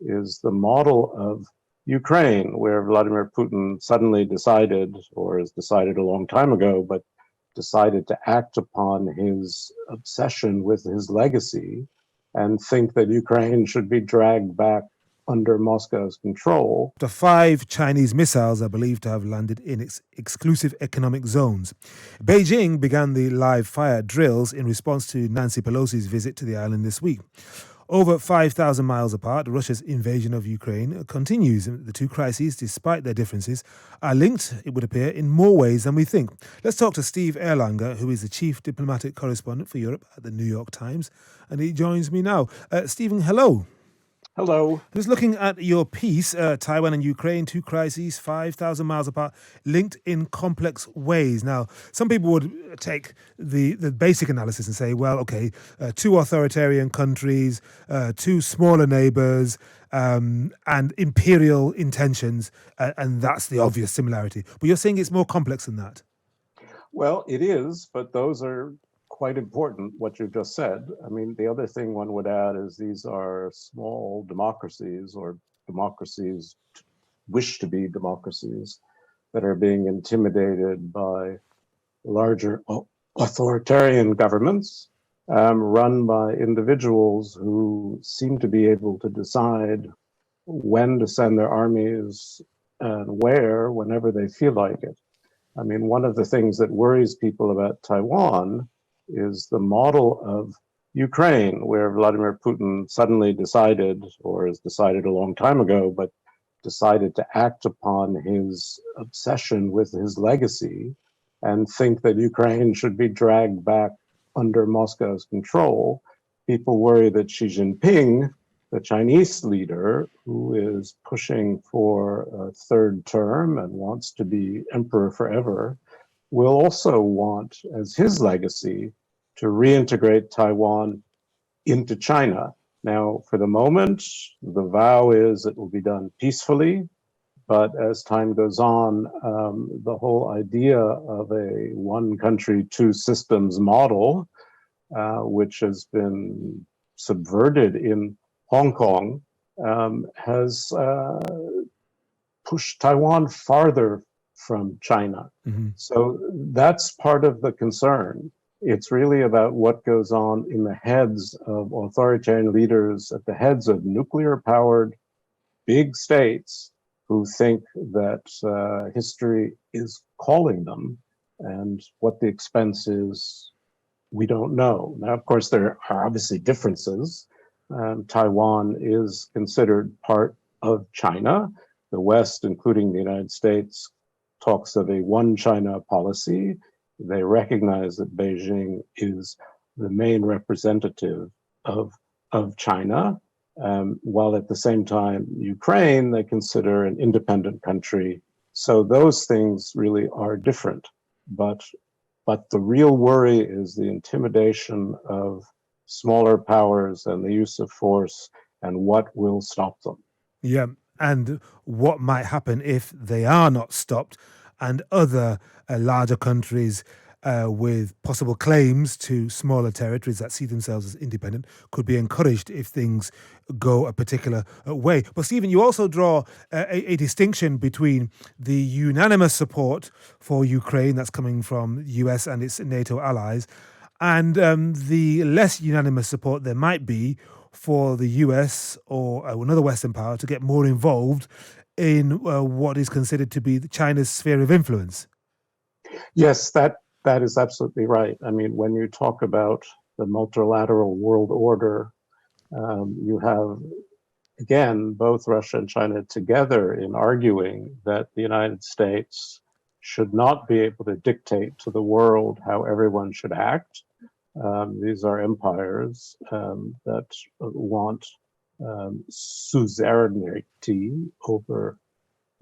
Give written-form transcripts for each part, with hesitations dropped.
is the model of Ukraine, where Vladimir Putin suddenly decided, or has decided a long time ago, but decided to act upon his obsession with his legacy and think that Ukraine should be dragged back under Moscow's control. The 5 Chinese missiles are believed to have landed in its exclusive economic zones. Beijing began the live fire drills in response to Nancy Pelosi's visit to the island this week. Over 5,000 miles apart, Russia's invasion of Ukraine continues. The two crises, despite their differences, are linked, it would appear, in more ways than we think. Let's talk to Steve Erlanger, who is the chief diplomatic correspondent for Europe at the New York Times, and he joins me now. Stephen, hello. Hello. Just looking at your piece, Taiwan and Ukraine, two crises, 5,000 miles apart, linked in complex ways. Now, some people would take the basic analysis and say, well, okay, two authoritarian countries, two smaller neighbors, and imperial intentions, and that's the obvious similarity. But you're saying it's more complex than that. Well, it is, but those are quite important, what you just said. I mean, the other thing one would add is these are small democracies, or democracies wish to be democracies, that are being intimidated by larger authoritarian governments run by individuals who seem to be able to decide when to send their armies and where, whenever they feel like it. I mean, one of the things that worries people about Taiwan is the model of Ukraine, where Vladimir Putin suddenly decided, or has decided a long time ago, but decided to act upon his obsession with his legacy and think that Ukraine should be dragged back under Moscow's control. People worry that Xi Jinping, the Chinese leader, who is pushing for a third term and wants to be emperor forever, will also want as his legacy to reintegrate Taiwan into China. Now, for the moment, the vow is it will be done peacefully, but as time goes on, the whole idea of a one country, two systems model, which has been subverted in Hong Kong, has pushed Taiwan farther from China. Mm-hmm. So that's part of the concern. It's really about what goes on in the heads of authoritarian leaders at the heads of nuclear-powered big states who think that history is calling them, and what the expense is, we don't know. Now, of course, there are obviously differences. Taiwan is considered part of China. The West, including the United States, talks of a one China policy. They recognize that Beijing is the main representative of China, while at the same time, Ukraine, they consider an independent country. So those things really are different. But the real worry is the intimidation of smaller powers and the use of force, and what will stop them. Yeah, and what might happen if they are not stopped, and other larger countries with possible claims to smaller territories that see themselves as independent could be encouraged if things go a particular way. But Stephen, you also draw a distinction between the unanimous support for Ukraine that's coming from the US and its NATO allies, and the less unanimous support there might be for the US or another Western power to get more involved in what is considered to be China's sphere of influence. Yes, that is absolutely right. I mean, when you talk about the multilateral world order, you have, again, both Russia and China together in arguing that the United States should not be able to dictate to the world how everyone should act. These are empires that want suzerainty over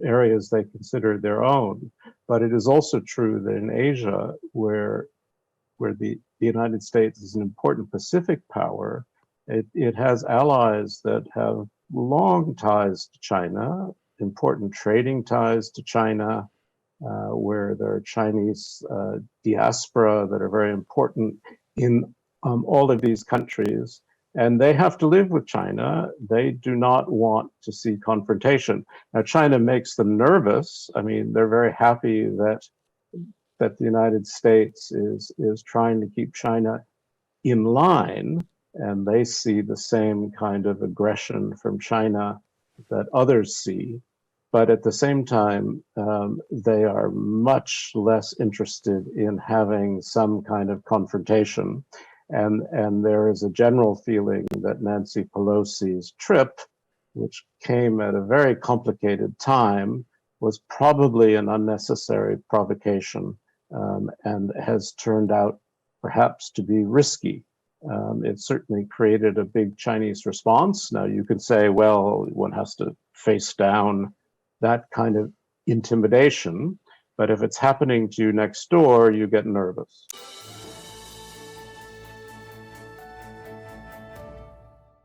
areas they consider their own. But it is also true that in Asia, where the United States is an important Pacific power, it has allies that have long ties to China, important trading ties to China, where there are Chinese diaspora that are very important in all of these countries. And they have to live with China. They do not want to see confrontation. Now, China makes them nervous. I mean, they're very happy that the United States is trying to keep China in line, and they see the same kind of aggression from China that others see. But at the same time, they are much less interested in having some kind of confrontation. And there is a general feeling that Nancy Pelosi's trip, which came at a very complicated time, was probably an unnecessary provocation, and has turned out perhaps to be risky. It certainly created a big Chinese response. Now you could say, well, one has to face down that kind of intimidation, but if it's happening to you next door, you get nervous.